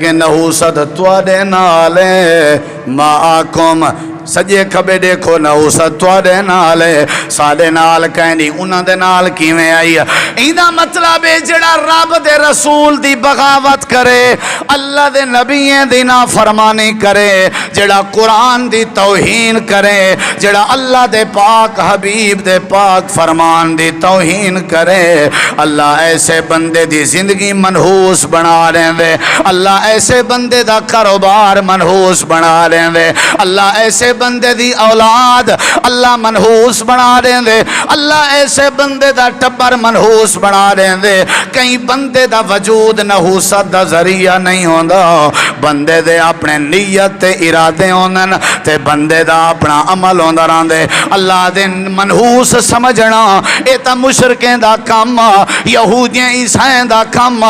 کہ نحوست تواڈے نال معاکم سجے کھبے دیکھو نحوست تواڈے نال ساڈے نال کہندی انہاں دے نال کیویں آئی ایندا مطلب ہے جڑا رب دے رسول دی بغاوت کرے اللہ دے نبییں دی نافرمانی کرے جڑا قرآن دی توہین کرے جڑا اللہ دے پاک حبیب دے پاک فرمان دی توہین کرے اللہ ایسے بندے دی زندگی منحوس بنا دے اللہ ایسے بندے دا کاروبار منحوس بنا دے اللہ ایسے بندے دی اولاد اللہ منحوس بنا دے اللہ ایسے بندے دا ٹبر منحوس بنا دے کئی بندے دا وجود نحوست دا ذریعہ نہیں ہوندا بندے دے اپنے نیت تے ارادے ہوندن تے بندے دا اپنا عمل ہوندا رہندے اللہ دے منحوس سمجھنا اے تا مشرکیں دا کام یہودیاں عیسائیں دا کام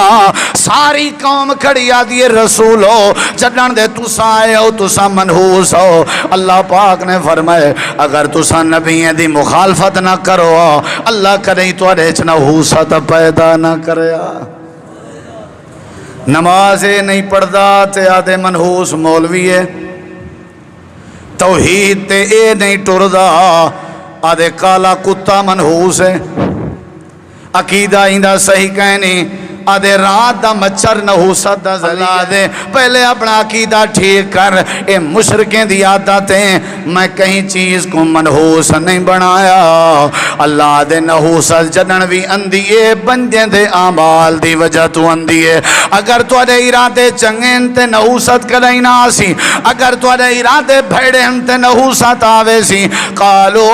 ساری قوم کھڑی آدھی رسولو جدن دے تسا آئے ہو تسا منحوس ہو اللہ پاک نے فرمائے اگر تسا نبییں دی مخالفت نہ کرو اللہ کریں تو اڑیچ نحوست پیدا نہ کرے نمازیں نہیں پڑھدا تے آدھے منحوس مولوی ہے توحید تے اے نہیں ٹردا آدھے کالا کتا منحوس ہے عقیدہ ایندہ صحیح کہنی آدھے رات دا مچھر نحوست دا ذریعہ دے پہلے اپنا عقیدہ ٹھیک کر اے مشرکیں دی عادتیں میں کہیں چیز کو منحوس نہیں بنایا اللہ دے نحوست جنن بھی اندیے بندے دے اعمال دی وجہ تو اندیے اگر تو دے ارادے چنگیں تے نحوست کدائی نہ آسی اگر تو دے ارادے بھیڑے تے نحوست آوے سی قالو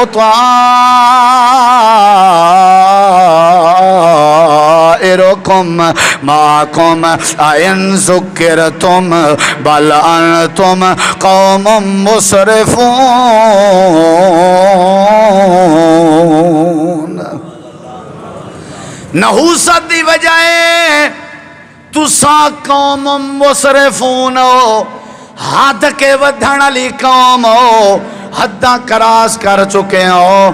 طائرکم معکم این ذکرتم بل انتم قوم مسرفون نحوست دی وجہ تسا قوم مسرفون ہو حد کے ودھن علی قوم ہو حداں کراس کر چکے ہو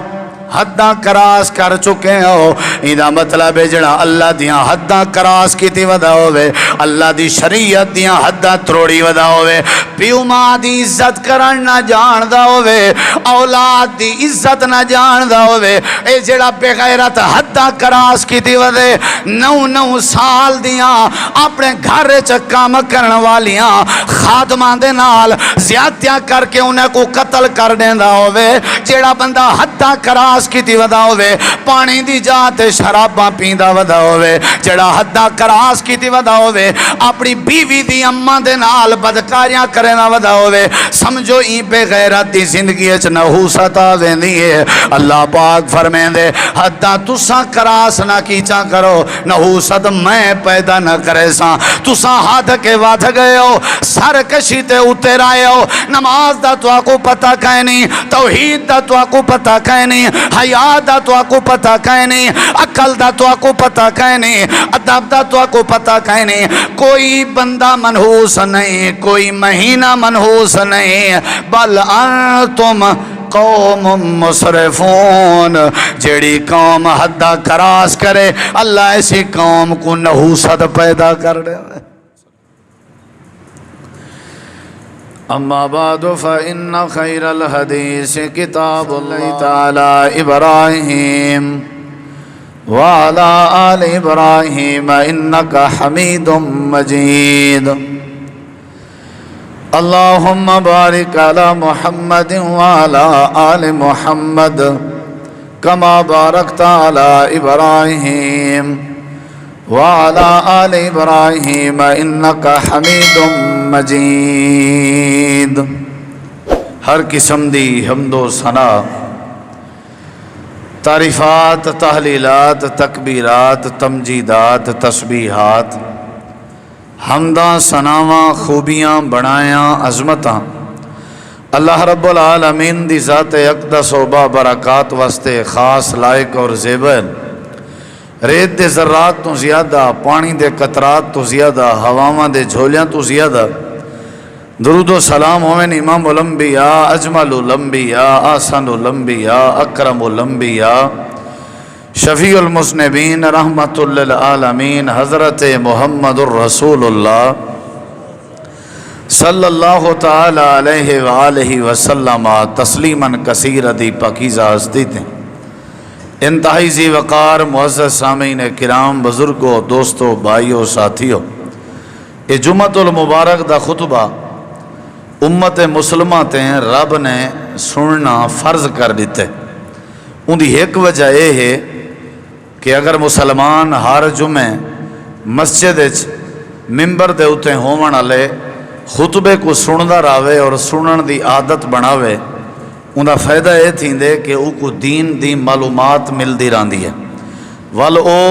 حداں کراس کر چکے ہو ایدہ مطلب ہے جڑا اللہ دیاں حداں کراس کی تی ودا ہوئے اللہ دی شریعت دیاں حداں تروڑی ودا ہوئے پیو ماں دی عزت کرن نہ جاندہ ہوئے اولاد دی عزت نہ جاندہ ہوئے اے جڑا بے غیرت حداں کراس کی تی ودے 9 سال دیاں اپنے گھر چکا مکرن والیاں خادمان دے نال زیادتیاں کر کے انہیں کو قتل کر دیندہ ہوئے جڑا بندہ حداں کراس کی تی ودا ہوئے پانی دی جاتے شراباں پیندہ ودا ہوئے جڑا حداں کراس کی تی ودا ہوئے اپنی بیوی دی اماں دے نال بدکاریاں کرنا ودا ہوئے سمجھو این بے غیرت دی زندگی اچ نحوست آویں دیئے اللہ پاک فرمین دے حداں تساں کراس نہ کیچاں کرو نحوست میں پیدا نہ کرے ساں تساں ہاتھ کے واتھ گئے ہو سر کشی تے اتر آئے ہو نماز دا تو آکو پتہ کہنی توحید دا تو آکو پتہ کہنی حیات دا تو آکو پتہ کہنی عقل دا تو آکو پتہ کہنی ادب دا تو آکو پتہ کہنی کوئی بندہ منحوس نہیں کوئی مہینہ منحوس نہیں بل انتم قوم مسرفون جیڑی قوم حدہ کراس کرے اللہ ایسی قوم کو نحوست پیدا کر دے اما بعد فإن خیر الحدیث کتاب اللہ تعالی ابراہیم وعلى آل ابراہیم انکا حمید مجید اللہم بارک علی محمد وعلى آل محمد کما بارکت علی ابراہیم وعلى آل ابراہیم انکا حمید مجید ہر قسم دی حمد و ثنا تعریفات تحلیلات تکبیرات تمجیدات تسبیحات حمداں ثناواں خوبیاں بڑایاں عظمتاں اللہ رب العالمین دی ذات اقدس و بابرکات واسطے خاص لائق اور زیبل ریت دے ذرات تو زیادہ پانی دے قطرات تو زیادہ ہواواں دے جھولیاں تو زیادہ درود و سلام ہوئن امام الانبیاء اجمل الانبیاء آسن الانبیاء اکرم الانبیاء شفیع المذنبین رحمت للعالمین حضرت محمد الرسول اللہ صلی اللہ تعالی علیہ وآلہ وسلم تسلیماً کثیر دی پاکیزہ ہستی تھیں۔ انتہائی ذی وقار معزز سامعین کرام، بزرگوں، دوستوں، بھائیوں، ساتھیوں، یہ جمعۃ المبارک دا خطبہ امت مسلمہ تے رب نے سننا فرض کر دیتے۔ ان دی ایک وجہ یہ ہے کہ اگر مسلمان ہر جمعے مسجد ممبر دے اتے ہون والے خطبے کو سندا راوے اور سنن دی عادت بناوے، ان کا فائدہ یہ تھیندے کہ او کو دین دی معلومات ملدی رہندی ہے، ول او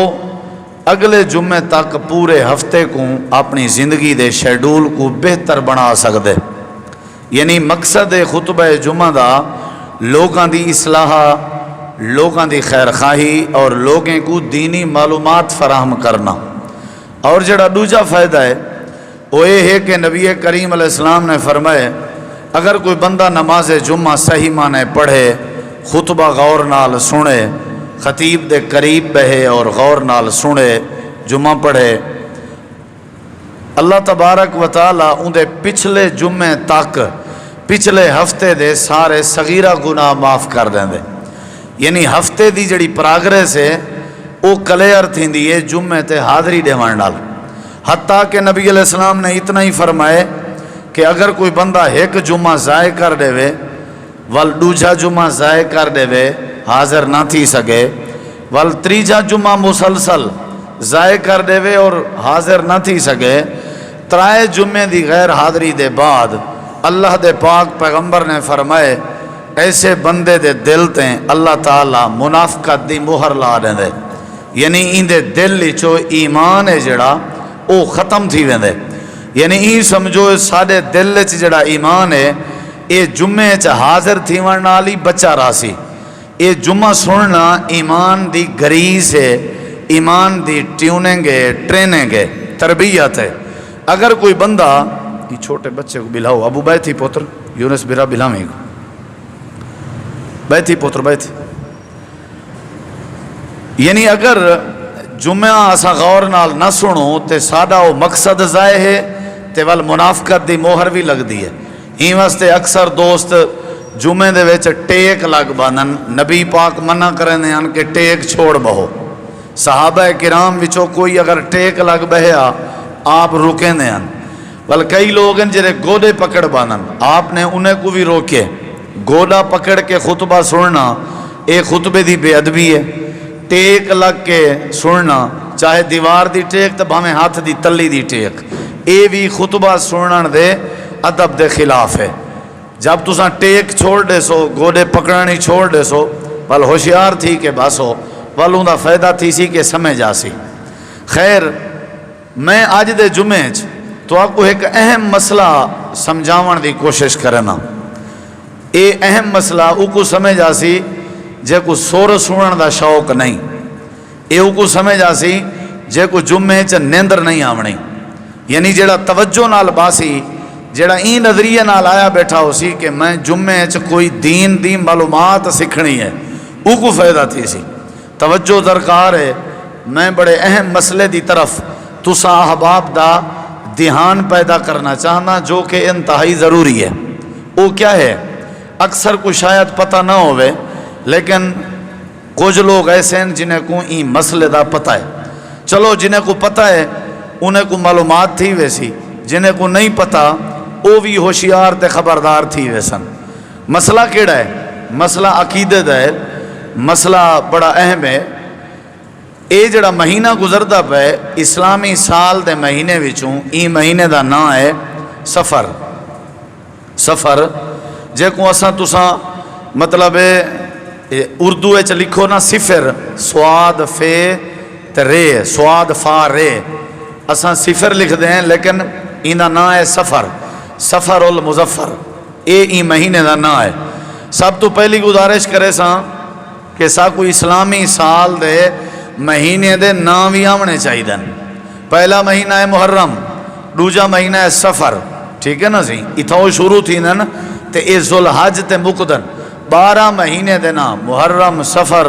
اگلے جمعے تک پورے ہفتے کو اپنی زندگی دے شیڈول کو بہتر بنا سکدے۔ یعنی مقصد خطبہ جمعہ دا لوگاں دی اصلاح، لوگاں دی خیر خواہی اور لوگیں کو دینی معلومات فراہم کرنا۔ اور جڑا دوجا فائدہ ہے وہ یہ ہے کہ نبی کریم علیہ السلام نے فرمائے اگر کوئی بندہ نماز جمعہ صحیح معنی پڑھے، خطبہ غور نال سنے، خطیب دے قریب بہے اور غور نال سنے، جمعہ پڑھے، اللہ تبارک و تعالی ان دے پچھلے جمعے تک پچھلے ہفتے دے سارے صغیرہ گناہ معاف کر دیں دے۔ یعنی ہفتے دی جڑی پراگریس ہے وہ کلیئر تھیندی ہے جمعے تے حاضری دیوان نال۔ حتیٰ کہ نبی علیہ السلام نے اتنا ہی فرمائے کہ اگر کوئی بندہ ایک جمعہ ضائع کر دے وے ول دوجا جمعہ ضائع کر دے وے حاضر نہ تھی سکے، ول تریجا جمعہ مسلسل ضائع کر دے وے اور حاضر نہ تھی سکے، ترائے جمعے دی غیر حاضری دے بعد اللہ دے پاک پیغمبر نے فرمائے ایسے بندے دے دل تے اللہ تعالیٰ منافقت دی مہر لا دیں دے۔ یعنی ان دے دل چو ایمان ہے جڑا او ختم تھی ویندے۔ یعنی این سمجھو ساڑے دل چ جڑا ایمان ہے اے جمعے چ حاضر تھی ورنالی بچہ راسی۔ اے جمعہ سننا ایمان دی گریز ہے، ایمان دی ٹیوننگ ہے، ٹریننگ ہے، تربیت ہے۔ اگر کوئی بندہ یہ چھوٹے بچے کو بلاؤ، ابو بیٹھی پوتر یونس برا بلاویں کو بیٹھی پوتر بیٹھی۔ یعنی اگر جمعہ اسا غور نال نہ سنو تے سادہ وہ مقصد ضائع ہے تے ول منافقت دی موہر بھی لگ دی ہے۔ ہی واسطے اکثر دوست جمعے دے ویچ ٹیک لگ بانن، نبی پاک منع کرنے ہیں کہ ٹیک چھوڑ بہو۔ صحابہ کرام وچوں کوئی اگر ٹیک لگ بہیا آپ روکیں دے ہیں، ول کئی لوگ ہیں جنہیں گودے پکڑ بانن، آپ نے انہیں کو بھی روکے۔ گودا پکڑ کے خطبہ سننا ایک خطبے دی بے ادبی ہے، ٹیک لگ کے سننا چاہے دیوار دی ٹیک تو بھامیں ہاتھ دی تلی دی ٹیک، اے بھی خطبہ سنن دے ادب دے خلاف ہے۔ جب تساں ٹیک چھوڑ دے سو، گوڑے پکڑانی چھوڑ دے سو، ول ہوشیار تھی کہ بس ہو، ول ان دا فائدہ تھی سی کہ سمجھ آسی۔ خیر، میں آج دے جمعے تو آپ کو ایک اہم مسئلہ سمجھاون دی کوشش کرنا۔ اے اہم مسئلہ او کو سمجھ آسی جے کو سور سنن دا شوق نہیں، اے او کو سمجھ آسی جے کو جمعے چ نیندر نہیں آونی۔ یعنی جڑا توجہ نال باسی، جڑا این نظریہ نال آیا بیٹھا ہو سی کہ میں جمعے چ کوئی دین دی معلومات سکھنی ہے، او کو فائدہ تھی سی۔ توجہ درکار ہے۔ میں بڑے اہم مسئلے دی طرف تساں احباب دا دھیان پیدا کرنا چاہنا جو کہ انتہائی ضروری ہے۔ وہ کیا ہے؟ اکثر کو شاید پتہ نہ ہوئے، لیکن کچھ لوگ ایسے ہیں جنہیں کو این مسئلے دا پتہ ہے۔ چلو جنہیں کو پتہ ہے انہیں کو معلومات تھی ویسی، جنہیں کو نہیں پتہ وہ بھی ہوشیار تے خبردار تھی ویسن۔ مسئلہ کیڑا ہے؟ مسئلہ عقیدت ہے، مسئلہ بڑا اہم ہے۔ اے جڑا مہینہ گزردا پہ اسلامی سال دے مہینے وچوں این مہینے دا نام ہے سفر۔ سفر جے کو اساں تساں مطلب اردو وچ لکھو نا صفر، سواد فے تے رے، سواد فا رے، اساں صفر لکھ دیں لیکن این دا نام ہے سفر، سفر المظفر، این مہینے دا نام ہے۔ سب تو پہلی گزارش کرے ساں کہ سا کوئی اسلامی سال دے مہینے دے نام بھی آمنے چاہی دن۔ پہلا مہینہ ہے محرم، دوجا مہینہ ہے سفر، ٹھیک ہے نا سی؟ اتھاؤ شروع تھی دن تے اے ذوالحج تے مقدن 12 مہینے دے نام، محرم، سفر،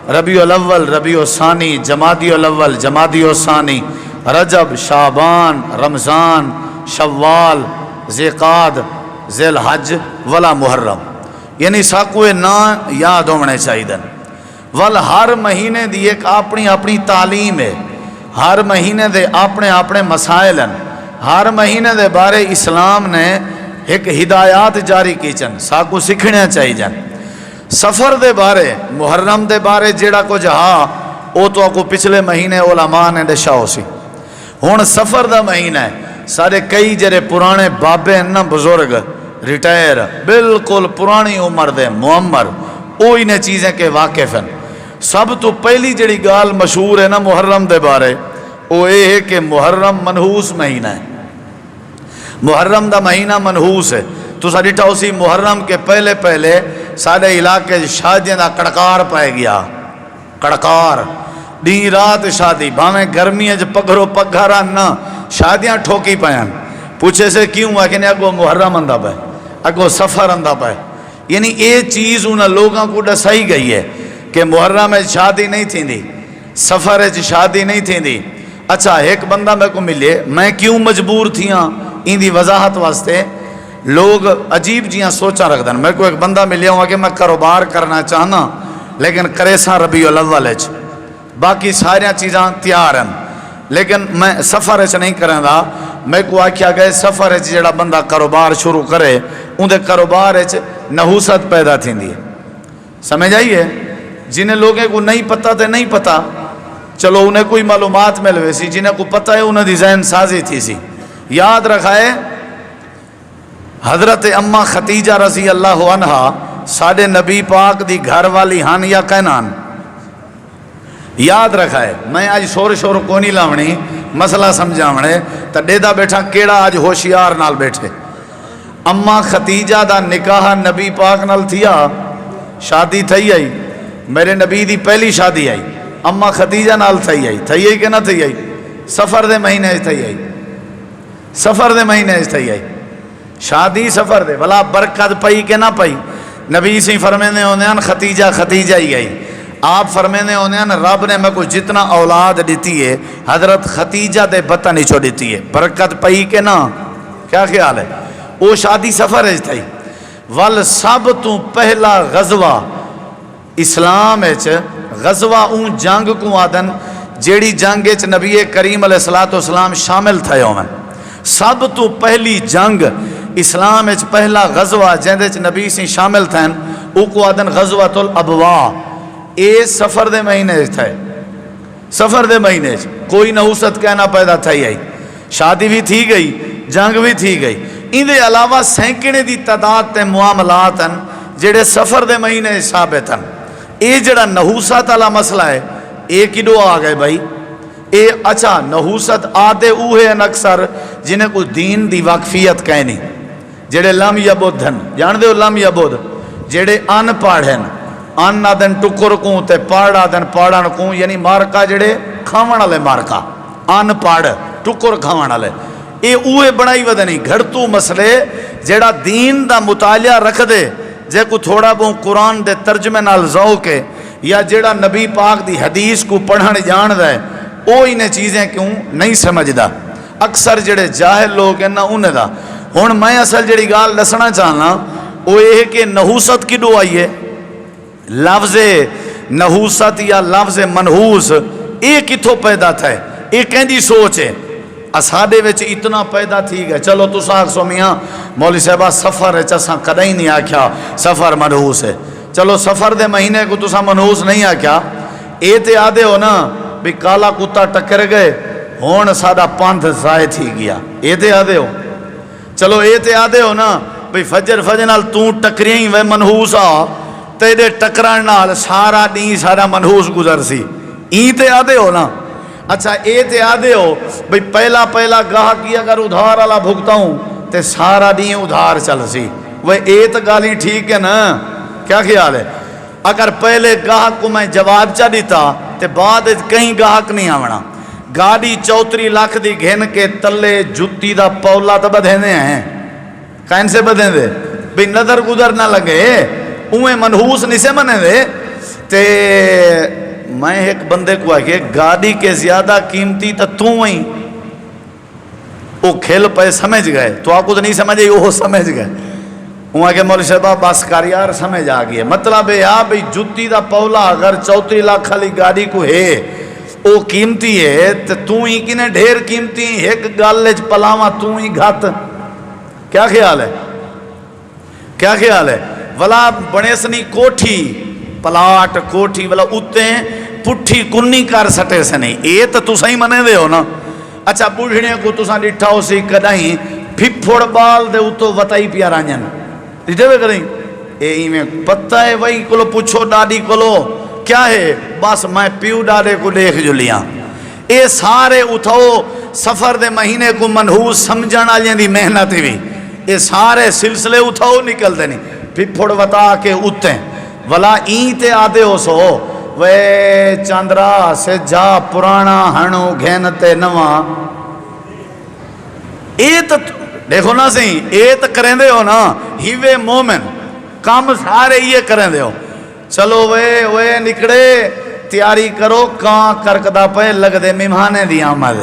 ربیع الاول، ربیع الثانی، جمادی الاول، جمادی الثانی، رجب، شعبان، رمضان، شوال، ذیقعد، ذی الحج ولا محرم، یعنی ساکوے نا یاد ہونے چاہیے. ول ہر مہینے دی ایک اپنی اپنی تعلیم ہے، ہر مہینے دے اپنے اپنے مسائل ہیں، ہر مہینے دے بارے اسلام نے ایک ہدایات جاری کی چن، ساکو سکھنے چاہیے جن. سفر دے بارے، محرم دے بارے جیڑا کچھ ہاں او تو کو پچھلے مہینے علماء نے دشا ہو سی. ہون سفر دا مہینہ ہے، سارے کئی جڑے پرانے بابے ہیں نا بزرگ ریٹائر بالکل پرانی عمر دے معمر اوہی نے چیزیں کے واقف ہیں. سب تو پہلی جڑی گال مشہور ہے نا محرم دے بارے وہ یہ ہے کہ محرم منحوس مہینہ ہے. محرم دا مہینہ منحوس ہے. تو سا ڈٹھا اسی محرم کے پہلے پہلے سارے علاقے شادیاں دا کڑکار پائے گیا. کڑکار دین رات شادی، بھاویں گرمی ہے پگھرو پگھارا نہ شادیاں ٹھوکی پائیں. پوچھے سے کیوں ہے کہ اگو محرم اندہ پائے، اگو سفر اندہ پائے. یعنی یہ چیز انہاں لوگوں کو ڈسائی گئی ہے کہ محرم میں شادی نہیں تھی دی، سفر ہے شادی نہیں تھی دی. اچھا ایک بندہ میں کو ملے، میں کیوں مجبور تھیاں ان دی وضاحت واسطے لوگ عجیب جیاں سوچا رکھ دن. میں کو ایک بندہ ملیا ہوا کہ میں کاروبار کرنا چاہنا لیکن کرے ساں ربیع الاول ہے، باقی ساریاں چیزاں تیار ہیں لیکن میں سفر ہے نہیں کریں دا. میں کو آکھیا گئے سفر ہے جڑا بندہ کاروبار شروع کرے ان دے کاروبار ہے نحوست پیدا تھی دی. سمجھ آئیے؟ جنہیں لوگوں کو نہیں پتہ تے نہیں پتہ، چلو انہیں کوئی معلومات ملوے سی، جنہیں کو پتہ ہے انہیں دی ذہن سازی تھی سی. یاد رکھائے حضرت اماں ختیجہ رضی اللہ عنہ ساڑھے نبی پاک دی گھر والی ہن یا کہنان. یاد رکھائے میں آج شور کو نہیں لاؤنی مسئلہ سمجھاونے تا ڈیدہ بیٹھا کیڑا آج ہوشیار نال بیٹھے. اماں ختیجہ دا نکاح نبی پاک نال تھیا، شادی تھی آئی، میرے نبی دی پہلی شادی آئی اماں ختیجہ نال تھی آئی کہ نہ تھی آئی؟ سفر دے مہینے تھی آئی، سفر دے مہینے تھی آئی شادی سفر دے. بھلا برکت پئی کہ نہ پئی؟ نبی سے فرمینے ہونے ہیں ختیجہ ختیجہ ہی گئی. آپ فرمینے ہونے ہیں رب نے میں کو جتنا اولاد دیتی ہے حضرت ختیجہ دے بطن ہی چھو دیتی ہے. برکت پئی کہ نہ؟ کیا خیال ہے؟ وہ شادی سفر ہے تھی. ول سب تو پہلا غزوہ اسلام غزوہ اون جنگ کو آدن جیڑی جنگ نبی کریم علیہ السلام شامل تھے ہوں. سب تو پہلی جنگ اسلام پہلا غزوہ جہدے نبی سے شامل تھے او کو آدن غزوۃ الابواء. اے سفر دے مہینے تھے، سفر دے مہینے کوئی نحوست کہنا پیدا تھی آئی، شادی بھی تھی گئی جنگ بھی تھی گئی. ان دے علاوہ سینکڑے دی تعداد تے معاملات ہیں جڑے سفر دے مہینے ثابت ہیں. اے جڑا نحوست والا مسئلہ ہے اے کدو آ گئے بھائی؟ اے اچھا نحوست آدھے اوہے ہیں اکثر جنہیں کو دین دی واقفیت کہنی، جڑے لم یبود ہیں، جان دے لم یبود، جڑے ان پاڑھ ہیں، ان آدھن ٹکر کوں تے پاڑھ آدھن پاڑھن کوں، یعنی مارکا جڑے کھاون والے مارکا، ان پاڑھ ٹکر کھاون والے. اے اوہے بڑائی ودنی گھڑتو مسئلے جڑا دین دا مطالعہ رکھ دے، جے کو تھوڑا بہت قرآن دے ترجمے نال ذوق ہے یا جڑا نبی پاک دی حدیث کو پڑھن جان دے او انہیں چیزیں کیوں نہیں سمجھدا. اکثر جڑے جاہل لوگ ہیں نا انہیں دا. ہن میں اصل جڑی گال دسنا چاہنا وہ یہ ہے کہ نحوست کدو آئی ہے؟ لفظ نحوست یا لفظ منحوس یہ کتھوں پیدا تھا؟ یہ کہندی سوچ ہے اساڈے وچ اتنا پیدا تھی گئے. چلو تو ساکھ سو میاں مولوی صاحبہ سفر ہے چساں کدیں نہیں آکھیا سفر منحوس ہے. چلو سفر دے مہینے کو تساں منحوس نہیں آکھیا. اے تے آدھے ہو نا بھی کالا کتا ٹکر گئے ہون ساڈا پانتھ ضائع تھی گیا، اے تے آدھے ہو. چلو اے تے آدھے ہو نا بھی فجر نال تو ٹکرییں وے منحوس آ تیرے ٹکران نال سارا دین سارا منحوس گزر سی، این تے آدھے ہو نا. اچھا اے تے آدھے ہو بھئی پہلا گاہک کی اگر ادھار والا بھگتاؤں تے سارا دین ادھار چل سی. وہ اے تے گالی ٹھیک ہے نا؟ کیا خیال ہے؟ اگر پہلے گاہک کو میں جواب چا دیتا تے بعد کہیں گاہک نہیں آونا. گاڑی 34 لاکھ دی گھن کے تلے جتی دا پولا تو بدھینے ہیں، کہیں سے بدھیں دے بھی نظر گزر نہ لگے اوہیں منحوس نہیں سے منے دے. تے میں ایک بندے کو آگے گاڑی کے زیادہ قیمتی تا تو وہیں وہ کھل پہ سمجھ گئے، تو آپ کو تو نہیں سمجھے، وہ سمجھ گئے۔ وہاں کے مولوی صاحبہ بس کر یار سمجھ آ گئی ہے، مطلب ہے بھئی جتی دا پولا اگر 34 لاکھ والی گاڑی کو ہے وہ قیمتی ہے تو ہی کنے ڈھیر قیمتی ایک گالج پلاواں تو ہی گھت، کیا خیال ہے؟ کیا خیال ہے؟ ولا بڑے سنی کوٹھی پلاٹ کوٹھی ولا اتے پٹھی کنی کر سٹے سے نہیں، اے تو صحیح منے دے ہو نا۔ اچھا بوڑھنے کو تساں ڈٹھا ہو سی کدائیں پھپھڑ بال دے اتو وطائی پیا رانجن ڈٹھے ہوئے کریں اے میں پتہ ہے وہی کلو پوچھو ڈاڈی کلو کیا ہے، بس میں پیو ڈاڈے کو دیکھ جو لیاں۔ اے سارے اتھو سفر دے مہینے کو منحوس سمجھانا لیں دی محنت بھی، اے سارے سلسلے اتھو نکل دے نہیں پھپھڑ وطا کے اتیں ولا این تے آدھے ہو سو وے چاندرا سے جا پرانا ہنو گھینتے نواں، اے تو دیکھو نا سی اے تو کریں دے ہو نا ہیوے مومن کام سارے یہ کریں دے ہو۔ چلو وے نکڑے تیاری کرو کان کرکدہ پہ لگ دے مہمانے دی آمد،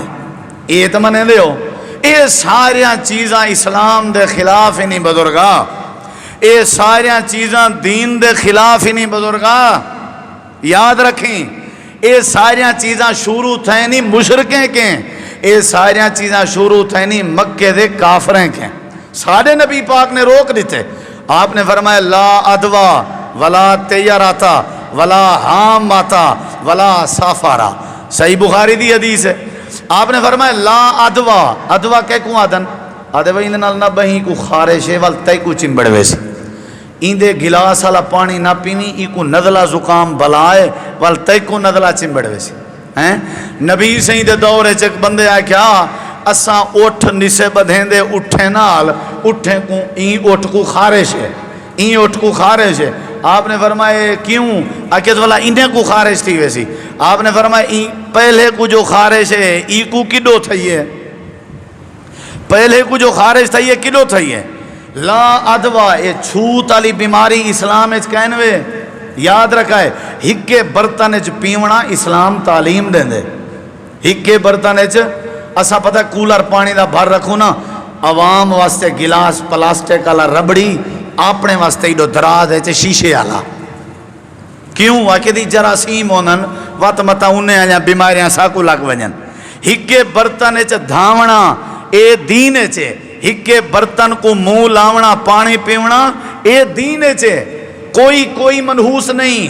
اے تو منے دے ہو۔ اے ساریاں چیزاں اسلام دے خلاف ہی نہیں بزرگا، اے ساریاں چیزاں دین دے خلاف ہی نہیں بزرگا، یاد رکھیں۔ اے ساریاں چیزاں شروع تھے نہیں مشرکیں کے، اے ساریاں چیزاں شروع تھے نہیں مکے دے کافریں کے۔ سارے نبی پاک نے روک دیتے، آپ نے فرمایا لا ادوا ولا تیراتا ولا حام ماتا ولا سافارا، صحیح بخاری دی حدیث ہے۔ آپ نے فرمایا لا ادوا، ادوا کہ کو آدن آدھے بھائی اندھے نہ بہی کو خارش ہے والتے کو چمبڑ ویسے ایندے گلاس والا پانی نہ پینی ای کو نزلہ زکام بلائے والتے کو نزلہ چمبڑ ویسے نبی سے دے دورے چک بندے آئے کیا اساں اٹھ نسے بدھیں دے اٹھیں نال اٹھیں کو این اٹھ کو خارش ہے، این اٹھ کو خارش ہے۔ آپ نے فرمایا کیوں؟ آکیت والا انہیں کو خارش تھی ویسی۔ آپ نے فرمایا پہلے کو جو خارش ہے ای کو کڈو تھئی ہے، پہلے کو جو خارش تھئی ہے کڈو تھئی ہے۔ لا ادوا اے چھوت علی بیماری اسلام اچ کہنوے یاد رکھا ہے، ہکے برتن اچ پیونا اسلام تعلیم دیں دے، ہکے برتن اچ اسا پتہ کولر پانی دا بھر رکھو نا، عوام واسطے گلاس پلاسٹک والا ربڑی، اپنے واسطے ایڈو دراز ہے شیشے والا، کیوں؟ آکے دی جراثیم ہونن وات متا انہیں آجاں بیماریاں ساکو لگ ونجن۔ ہکے برتن اچ دھاونا اے دین اچے، ہکے برتن کو منہ لاونا پانی پیونا اے دین اچے، کوئی منحوس نہیں،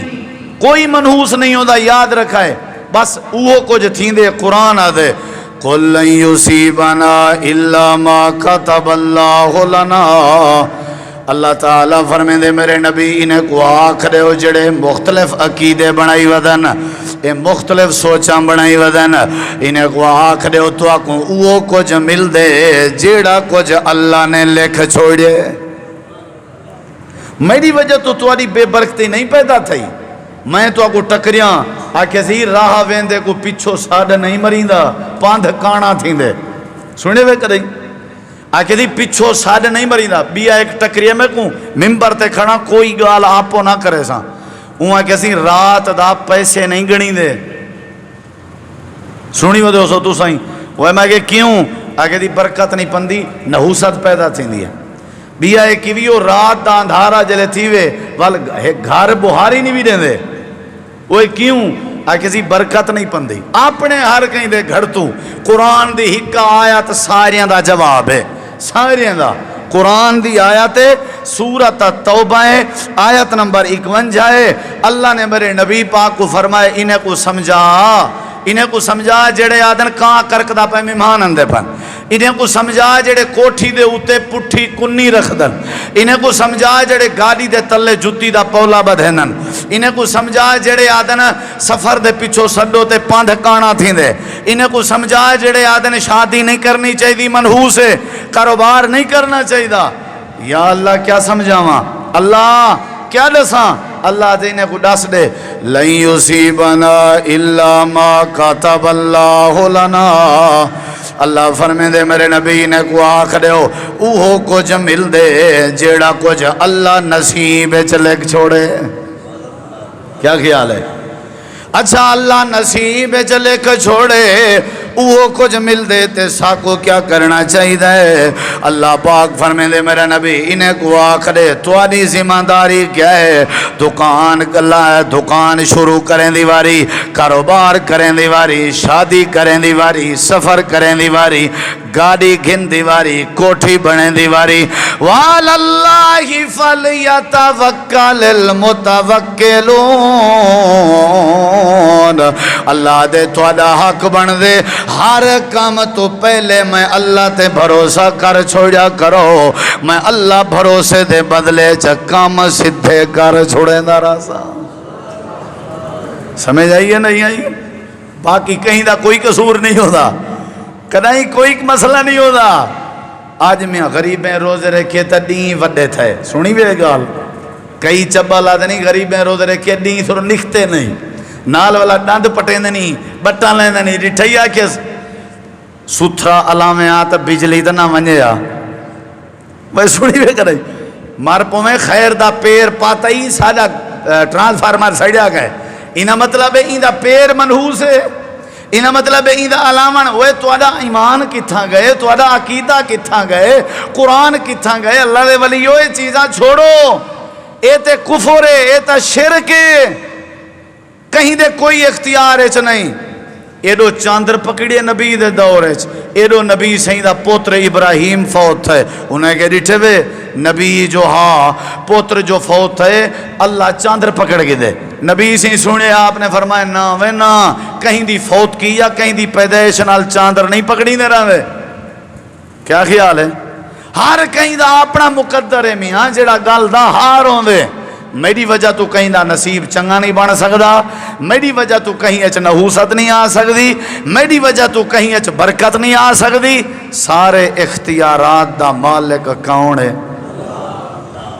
کوئی منحوس نہیں ہوتا، یاد رکھا ہے۔ بس اوہ کچھ تھیندے قرآن آدھے قُلْ لَن يُصِيبَنَا إِلَّا مَا كَتَبَ اللَّهُ لَنَا، اللہ تعالیٰ فرمائیں دے میرے نبی انہیں کو آکھ دے ہو جڑے مختلف عقیدے بنائی ودن، اے مختلف سوچاں بنائی ودن، انہیں کو آکھ دے ہو تو آکھوں وہ کچھ مل دے جیڑا کچھ اللہ نے لکھ چھوڑے۔ میری وجہ تو تمہاری بے برکتی نہیں پیدا تھی، میں تو آکو ٹکریاں آکے سی راہ ویندے کو پچھو ساڑھ نہیں مریندا پاندھ کانا تھیں دے سنے وے کریں آکے دی پچھو ساڑھ نہیں مریندا بیا ایک ٹکریے میں کوں ممبر تے کھڑا کوئی گال آپو نہ کرے سا ہوں آکے سی رات دا پیسے نہیں گنی دے سنی وہ دے سو تو سائیں وہ میں کہ کیوں آکے دی برکت نہیں پندی نحوست پیدا تھی دی ہے بیا ایک ویو رات دا اندھارا جلے تھی وے وال گھر بہاری نہیں بھی دیں دے وہ کیوں آکے سی برکت نہیں پندی اپنے ہر کہیں دے گھر تو قرآن دی ہکا آیت ساریاں دا جواب ہے ساریاں دا قرآن دی آیت سورت توبہ ہے آیت نمبر 51 ہے اللہ نے میرے نبی پاک کو فرمائے انہیں کو سمجھا جڑے آدن کہاں کرکدہ پہ مہمان اندے پن انہیں کو سمجھا جڑے کوٹھی دے اتے پٹھی کنی رکھ دن انہیں کو سمجھا جڑے گاڑی دے تلے جتی دا پولا بدھنن انہیں کو سمجھا جڑے آدن سفر دے پچھو سڈو تے پاندھ کانا تھی دے انہیں کو سمجھا جڑے آدن شادی نہیں کرنی چاہی دی منحوس ہے کاروبار نہیں کرنا چاہی دا یا اللہ کیا سمجھاواں اللہ کیا دساں اللہ دینے کو ڈس دے لَن يُصِيبَنَا إِلَّا مَا كَتَبَ اللَّهُ لَنَا اللہ فرمے دے میرے نبی نے کو آکھ دے ہو اوہو کچھ مل دے جیڑا کچھ اللہ نصیب چلک چھوڑے کیا خیال ہے اچھا اللہ نصیب چلک چھوڑے وہ کچھ مل دے تے ساکو کیا کرنا چاہیے؟ اللہ پاک فرمیندے میرا نبی انہیں کو آخرے تواری ذمہ داری کیا ہے؟ دکان کلا ہے، دکان شروع کریں دیواری، کاروبار کریں دیواری، شادی کریں دیواری، سفر کریں دیواری، گاڑی گھن دیواری، کوٹھی بنیں دیواری۔ وَعَلَى اللَّهِ فَلْيَتَوَكَّلِ الْمُتَوَكِّلُونَ۔ اللہ دے تھوڑا حق بن دے، ہر کام تو پہلے میں اللہ تے بھروسہ کر چھوڑیا کرو، میں اللہ بھروسے دے بدلے کام سدھے کر چھوڑیں دا راسا۔ سمجھ آئیے نہیں آئی؟ باقی کہیں دا کوئی قصور نہیں ہوتا، کدائیں کوئی مسئلہ نہیں ہوتا۔ آج میں غریبیں روزے رکھے تا دین وڈے تھے، سنی بھی گال کئی چبا لاتے نہیں، غریبیں روزے رکھے دین سر نکھتے نہیں، نال والا ڈاند پٹیں نہیں، بٹا لیندے نہیں، ڈٹھئی آکے ستھرا علامے آتا بجلی تا نہ ونجے آ بھائی سنی بھی کریں مارپوں میں خیر دا پیر پاتا ہی ساڑا ٹرانسفارمر سڑیا گئے، انہا مطلب ہے ان دا پیر منحوس ہے، انہا مطلب ہے ان دا علامن وہ توڑا ایمان کتھاں گئے، توڑا عقیدہ کتھاں گئے، قرآن کتھاں گئے، اللہ دے ولیو یہ چیزاں چھوڑو، اے تے کفر ہے، اے تے شرک ہے، کہیں دے کوئی اختیار ہے نہیں۔ ایڈو چاندر پکڑیے نبی دے دور ہے، ایڈو نبی سہیں دا پوتر ابراہیم فوت ہے، انہیں کہہ دیٹھے وے نبی جو ہاں پوتر جو فوت ہے اللہ چاندر پکڑ کے دے، نبی سے سنے آپ نے فرمایا نا وے نا، کہیں دی فوت کی یا کہیں دی پیدائش نال چاندر نہیں پکڑی دے رہا وے۔ کیا خیال ہے؟ ہر کہیں دا اپنا مقدر ہے میاں، جڑا گل دا ہار ہوں دے، میری وجہ تو کہیں دا نصیب چنگا نہیں بن سکدا، میری وجہ تو کہیں اچ نحوست نہیں آ سکتی، میری وجہ تو کہیں اچ برکت نہیں آ سکتی۔ سارے اختیارات دا مالک کون ہے؟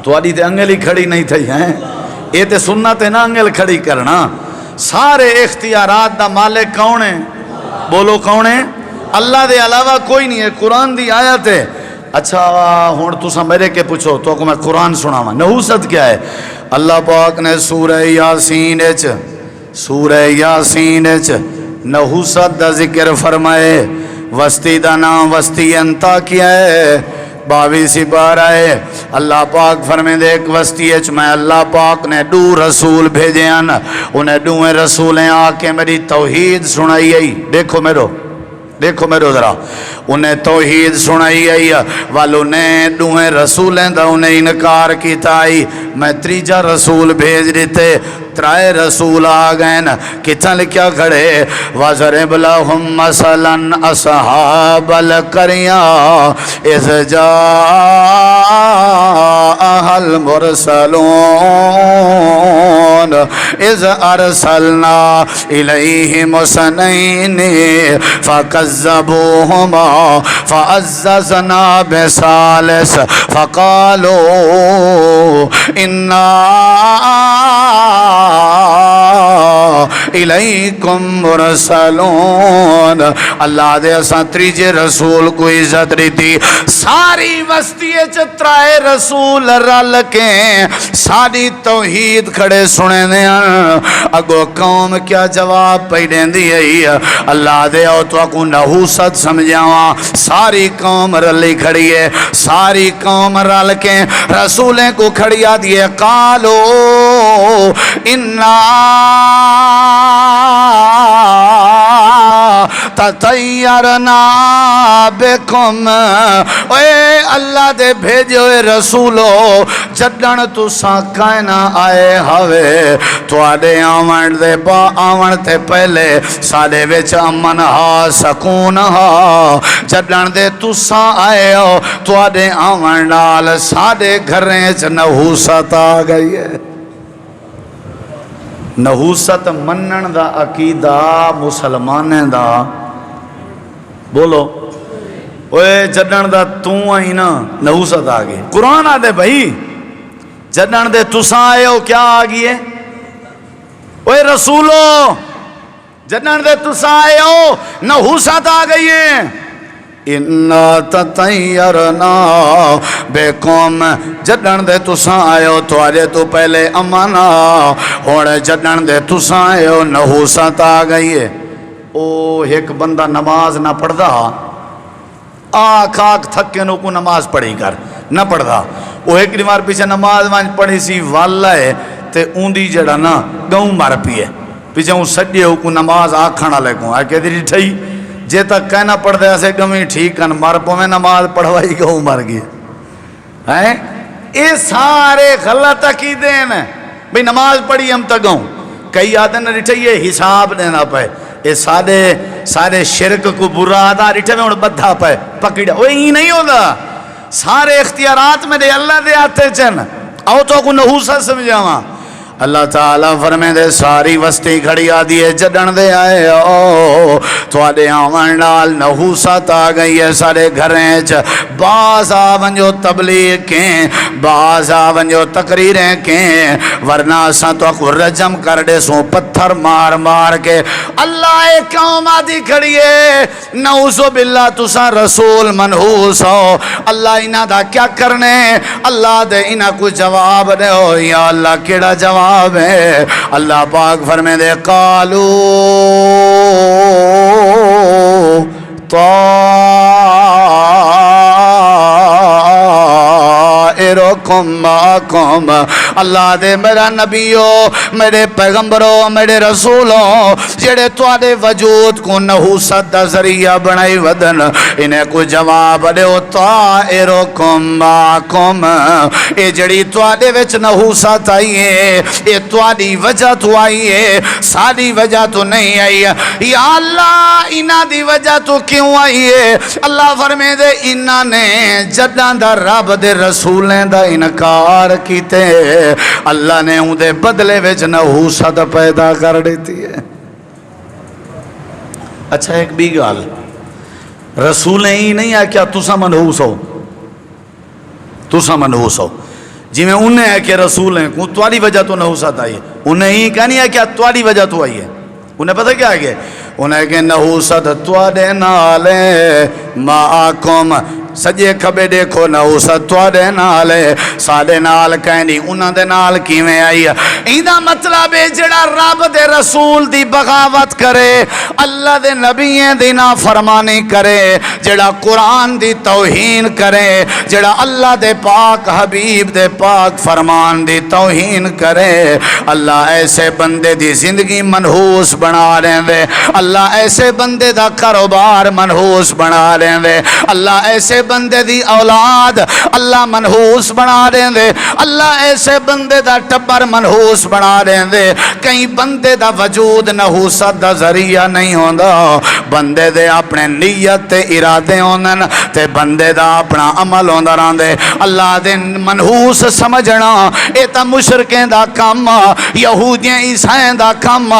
تو آڈی تے انگل ہی کھڑی نہیں تھی ہیں، یہ تے سنت ہے نا انگل کھڑی کرنا۔ سارے اختیارات دا مالک کون ہے؟ بولو کون ہے؟ اللہ دے علاوہ کوئی نہیں ہے، قرآن دی آیت ہے۔ اچھا ہون تسا میرے کے پوچھو تو میں قرآن سناواں، نحوست کیا ہے؟ اللہ پاک نے سورہ یاسین نحوست دا ذکر فرمائے، وستی دا نام وستی انتا کیا ہے، 22 پارہ ہے۔ اللہ پاک فرمائے دے ایک وستی اچ میں اللہ پاک نے 2 رسول بھیجے ہیں، انہیں 2 رسولیں آکے میری توحید سنائی ہے۔ دیکھو میرے ذرا انہیں توحید سنائی آئی والوں نے 2 رسولیں دا انہیں انکار کیتا آئی، میں 3 رسول بھیج دیتے، 3 رسول آگئن کتنا لکھیا کھڑے وَضَرِبْ لَهُمْ مَثَلًا أَصْحَابَ الْقَرْيَةِ إِذْ جَاءَهَا الْمُرْسَلُونَ إِذْ أَرْسَلْنَا إِلَيْهِمُ اثْنَيْنِ فَكَذَّبُوهُمَا فَعَزَّزْنَا بِثَالِثٍ فَقَالُوا إِنَّا الیکم مرسلون۔ اللہ دے اساں 3 رسول کو عزت دیتی، ساری بستی 3 رسول رل کے ساری توحید کھڑے سنے دیں، اگو قوم کیا جواب پیڑیں دی ہے؟ اللہ دے او تو اکو نحوست سمجھاواں، ساری قوم رلی کھڑی ہے، ساری قوم رل کے رسولیں کو کھڑیا دیئے، قالو تطیرنا بکم، اے اللہ دے بھیجے ہوئے رسولو جدن تو ساکائنا آئے ہوئے تو آدھے آمن تے پہلے سادے ویچ امن ہا سکون ہا، جدن دے تو سا آئے ہو تو آدھے آمن ڈال سادے گھریں چ نحوست آ گئی ہے۔ نحوست منن دا عقیدہ مسلمانیں دا، بولو اوے جڈن دا توں آئی نا نحوست آگئے، قرآن آدھے بھائی جڈن دے تساں آئے ہو کیا آگئی ہے؟ اوے رسولو جڈن دے تساں آئے ہو نحوست آگئی ہے۔ اِنَّا تَطَيَّرْنَا بِكُمْ، جدن دے تساں آئے ہو تو آجے تو پہلے امانا ہوڑے جدن دے تساں آئے ہو نحوست آ گئی ہے۔ او ایک بندہ نماز نہ پڑھدا آکھ آکھ تھکے نو کو نماز پڑھی کر نہ پڑھدا وہ ایک دیوار پیچھے نماز وانج پڑھی سی والا ہے تے اوندی جڑا نا گاؤں مار پیے پیچھے ہوں سڈے ہو کو نماز آکھانا لے کو آکے دی ٹھئی جے تک کہنا پڑھ دے ایسے گمی ٹھیک کن مار پو میں نماز پڑھوائی گاؤں مار گئے ہیں اے سارے غلط عقیدے ہیں بھئی نماز پڑھی ہم تک گاؤں کئی آدھے نے ٹھئی یہ حساب دینا پہ اے سارے شرک کو برا آدھا ریٹھے میں انہوں بدھا پہ پکڑا وہ ہی نہیں ہوتا سارے اختیارات میں دے اللہ دے آتے چن آؤ تو کو نحوسہ سمجھا ماں اللہ تعالیٰ فرمے دے ساری وستی کھڑی آدھی جڑن دے آئے تو آدھے آمن نال نحوست آ گئی ہے سارے گھریں باز آونجو تبلیغ کیں باز آونجو تقریریں کیں ورنہ ساں تو اکو رجم کر دے سو پتھر مار مار کے اللہ ایک قوم آدھی کھڑی ہے نعوذ باللہ تسا رسول منحوس ہو اللہ انہا دا کیا کرنے اللہ دے انہا کو جواب دے ہو یا اللہ کیڑا جواب ہے اللہ پاک فرمے دے قالو طائرکم معکم اللہ دے میرا نبیو میرے پیغمبروں میرے رسولوں جڑے توڑے وجود کو نحوست دا ذریعہ بنائی ودن انہیں کو جواب دے طائرکم معکم اے جڑی توڑے وچ نحوست آئیے اے توڑی وجہ تو آئیے ساری وجہ تو نہیں آئی یا اللہ انہ دی وجہ تو کیوں آئیے اللہ فرمے دے انہ نے جدان دا رب دے رسولیں دا انکار کیتے اللہ نے ان دے بدلے وچ نحوست پیدا کر دیتی ہے اچھا ایک بھی گال رسولیں ہی نہیں ہے کیا تسا منحوس ہو تسا منحوس ہو جی میں انہیں ہے کہ رسول ہیں تواڈی وجہ تو نحوست آئی ہے انہیں ہی کہنی ہے کیا تواڈی وجہ تو آئی ہے انہیں پتہ کیا ہے کہ انہیں کہ نحوست تواڈے نالے معاکم سجے کھبے دیکھو نحوست تواڈے نالے ساڈے نال کہنی انہاں دے نال کیویں آئی ایندا مطلب ہے جڑا رب دے رسول دی بغاوت کرے اللہ دے نبییں دی نافرمانی کرے جڑا قرآن دی توہین کرے جڑا اللہ دے پاک حبیب دے پاک فرمان دی توہین کرے اللہ ایسے بندے دی زندگی منحوس بنا رہے دے اللہ ایسے بندے دا کاروبار منحوس بنا رہے دے اللہ ایسے بندے دی اولاد اللہ منحوس بنا رہے دے اللہ ایسے بندے دا ٹبر منحوس بنا رہے دے کئی بندے دا وجود نحوست دا ذریعہ نہیں ہوندا بندے دے اپنے نیت تے ارادے ہوندن تے بندے دا اپنا عمل ہوندا رہندے اللہ دے منحوس سمجھنا اے تا مشرکیں دا کام یہودیاں عیسائیں دا کام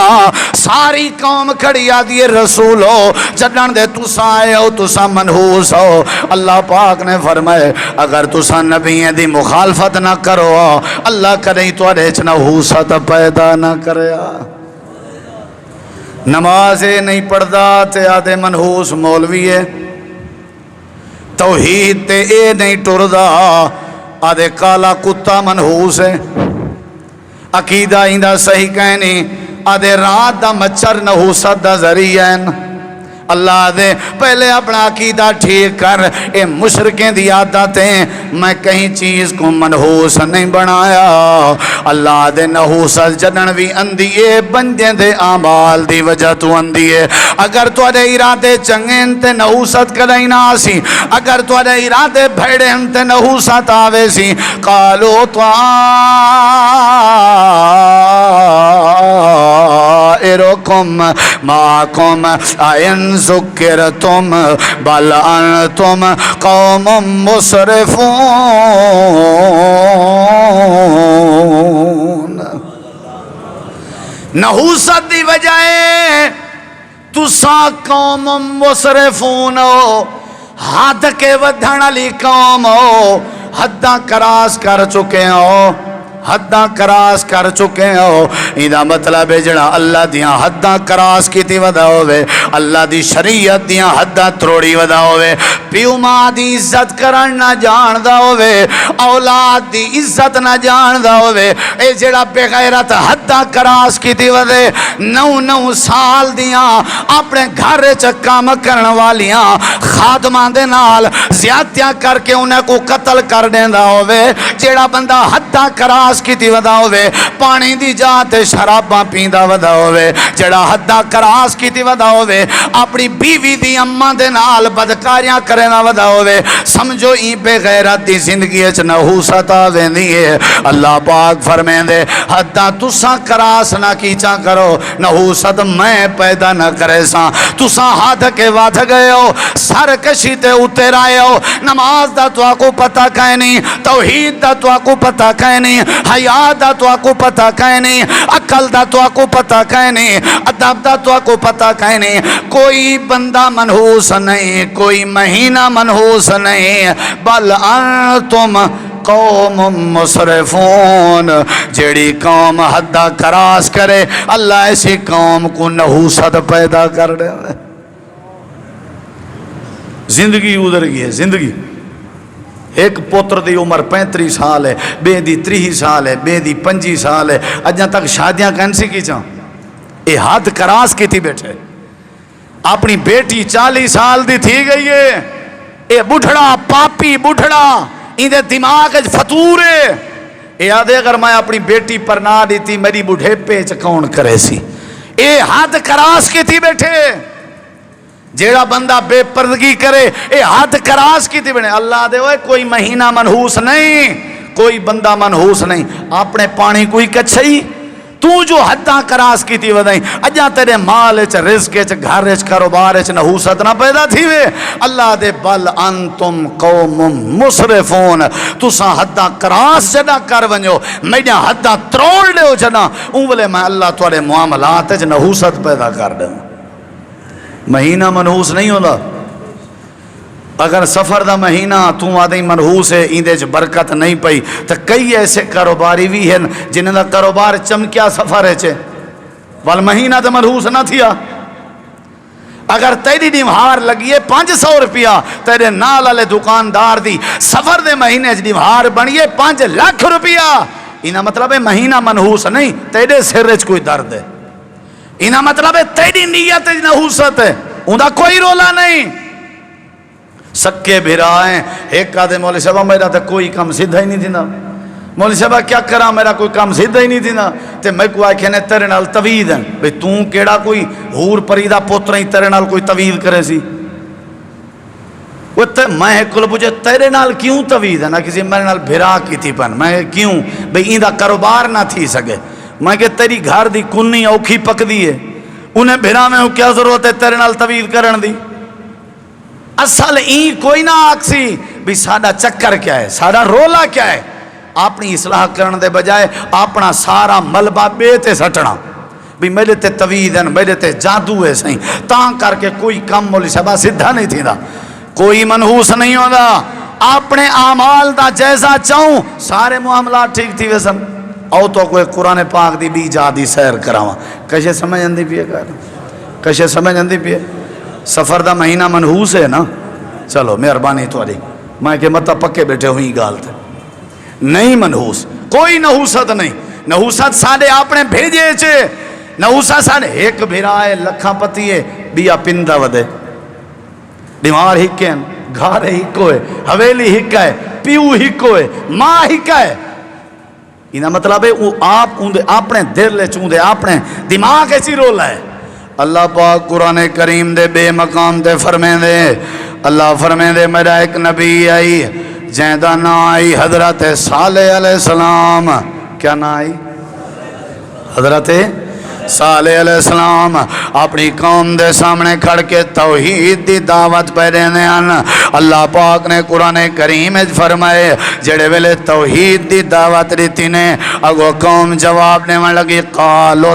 ساری قوم کھڑی آدھی رسول ہو جدن دے تسا آئے ہو تسا منحوس ہو اللہ پاک نے فرمائے اگر تسا نبییں دی مخالفت نہ کرو اللہ کریں تو اڑیچ نحوست پیدا نہ کرے نمازیں نہیں پڑھدا تے آدھے منحوس مولوی ہے توحید تے اے نہیں ٹردا آدھے کالا کتا منحوس ہے عقیدہ ایندہ صحیح کہنی آدھے رات دا مچھر نحوست دا ذریعہ ہے اللہ دے پہلے اپنا عقیدہ ٹھیک کر اے مشرکیں دی عادتیں میں کہیں چیز کو منحوس نہیں بنایا اللہ دے نحوست جنن بھی اندیے بندے دے اعمال دی وجہ تو اندیے اگر تو دے ارادے چنگیں تے نحوست کدائی نہ آسی اگر تو دے ارادے بھیڑیں تے نحوست آوے سی قالو طائرکم معکم آئین ذکرتم بل انتم قوم مسرفون نحوست دی وجہ تسا قوم مسرفون ہو حد کے ودھن علی قوم ہو حداں کراس کر چکے ہو حداں کراس کر چکے ہو. ایدہ مطلب ہے جڑا اللہ دیاں حداں کراس کیتی ودا ہوئے, اللہ دی شریعت دیاں حداں تروڑی ودا ہوئے, پیو ماں دی عزت کرن نہ جاندہ ہوئے, اولاد دی عزت نہ جاندہ ہوئے, اے جڑا بے غیرت حداں کراس کیتی ودے 9 سال دیاں اپنے گھر کام کرن والیاں خادمان دے نال زیادتیاں کر کے انہیں کو قتل کر دیندہ ہوئے, جیڑا بندہ حداں کراس کیتی ودا ہوئے پانی دی جاتے شراباں پیندہ ودا ہوئے, جیڑا حداں کراس کیتی ودا ہوئے اپنی بیوی دی اماں دے نال بدکاریاں کرنا ودا ہوئے, سمجھو ای بے غیرت دی زندگی اچ نحوست آویں دی ہے. اللہ پاک فرمائیں دے حداں تساں کراس نہ کیچاں کرو, نحوست میں پیدا نہ کرے ساں. تساں حد کے وادھ گئے ہو, سر کشی تے اتر آئے ہو, نماز دا تو آکو پتہ کہیں نہیں, توحید دا تو آکو پتہ کہیں نہیں, حیاء دا تو آکو پتہ کہیں نہیں, عقل دا تو آکو پتہ کہیں نہیں, ادب دا تو آکو پتہ کہیں نہیں. کوئی بندہ منحوس نہیں, کوئی مہینہ منحوس نہیں, بل انتم قوم مسرفون. جیڑی قوم حدہ کراس کرے اللہ ایسی قوم کو نحوست پیدا کر دے. زندگی ادھر گئی ہے, زندگی ایک پوتر دی عمر 35 سال ہے, بے دی 30 سال ہے, بے دی 25 سال ہے, اجاں تک شادیاں کینسی کی چاں اے حد کراس کی تھی بیٹھے. اپنی بیٹی 40 سال دی تھی گئی ہے, اے بڑھڑا پاپی بڑھڑا اندے دماغ فتور ہے. اے آدھے اگر میں اپنی بیٹی پر نہ دیتی میری بڑھے پیچ کون کرے سی. اے حد کراس کی تھی بیٹھے. جیڑا بندہ بے پردگی کرے اے حد کراس کی تھی بیٹھے. اللہ دے ہوئے کوئی مہینہ منحوس نہیں, کوئی بندہ منحوس نہیں. اپنے پانی کوئی کچھئی تو جو حداں کراس کی تھی ودائیں اجاں تیرے مال اچ رزق اچ گھر اچ کاروبار اچ نحوست نہ پیدا تھی وے. اللہ دے بل انتم قوم مسرفون. تساں حداں کراس جدا کر ونجو, میڈیاں حداں تروڑ لے ہو جدا, اونولے میں اللہ توڑے معاملات اچ نحوست پیدا کر دوں. مہینہ منحوس نہیں ہوتا. اگر سفر دا مہینہ تو آدھیں منحوس ہے ایندے جو برکت نہیں پئی, تو کئی ایسے کاروباری بھی ہیں جنہیں دا کاروبار چمکیا سفر ہے چھے وال مہینہ تو منحوس نہ تھیا. اگر تیری دیمہار لگیے 500 روپیہ, تیرے نال والے دکاندار دی سفر دے مہینے دیمہار بنیے 5 لاکھ روپیہ, انہا مطلب ہے مہینہ منحوس نہیں, تیرے سر اچ کوئی درد ہے. انہا مطلب ہے تیری نیت نحوست ہے, اندھا کوئی رولا نہیں. سکے بھرائیں ایک آدھے مولوی صاحبہ میرا تو کوئی کام سیدھا ہی نہیں تھی نا, مولوی صاحبہ کیا کرا میرا کوئی کام سیدھا ہی نہیں تھی نا. تے میں کوئی آئے کہنے تیرے نال توید ہیں بھئی توں کیڑا کوئی ہور پریدہ پوتریں تیرے نال کوئی توید کرے سی. میں ایک کل پوچھے تیرے نال کیوں توید ہے نا, کسی میرے نال بھرا کی تھی پن, میں کیوں بھئی ایندہ کاروبار نہ تھی سکے. میں کہ تیری گھر دی کنی اوکھی پک دی ہے, انہیں بھرا میں کیا ضرورت ہے تیرے نال توید کرن دی. اصل این کوئی نہ آکسی بھی سادہ چکر کیا ہے, سادہ رولا کیا ہے. اپنی اصلاح کرن دے بجائے اپنا سارا ملبہ بیتے سٹنا بھی میرے تے توید ہیں, میرے تے جادو ہے سہیں, تاں کر کے کوئی کم مولوی صاحبہ سدھا نہیں تھی دا, کوئی منحوس نہیں ہوتا. اپنے اعمال دا جیسا چاہوں سارے معاملات ٹھیک تھی ویسن. او تو کوئی قرآن پاک دی بھی جا دی سیر کراواں, کشے سمجھ اندی پیے کر, کشے سمجھ اندی پیے. سفر دا مہینہ منحوس ہے نا, چلو مہربانی تو علی, میں کہ مطلب پکے بیٹھے ہوئی گال تھے. نہیں منحوس, کوئی نحوست نہیں. نحوست ساڑھے اپنے بھیجے چھے, نحوست ساڑھے ایک بھیرائے لکھاں پتی ہے بیا پندہ ودے, دیمار ہکے ہیں, گھارے ہکو ہے, حویلی ہکا ہے, پیو ہکو ہے, ماں ہکا ہے. انہا مطلب ہے آپ اپنے دل لے چوندے اپنے دماغ ایسی رولا ہے. اللہ پاک قرآن کریم دے بے مقام دے فرمین دے, اللہ فرمین دے میرا ایک نبی آئی جیندہ نہ آئی حضرت صالح علیہ السلام. کیا نہ آئی؟ حضرت صالح علیہ السلام اپنی قوم دے سامنے کھڑ کے توحید دی دعوت پہ دینے ہیں. اللہ پاک نے قرآن کریم فرمائے جڑے ویلے توحید دی دعوت دیتی نے اگو قوم جواب نے لگی قالو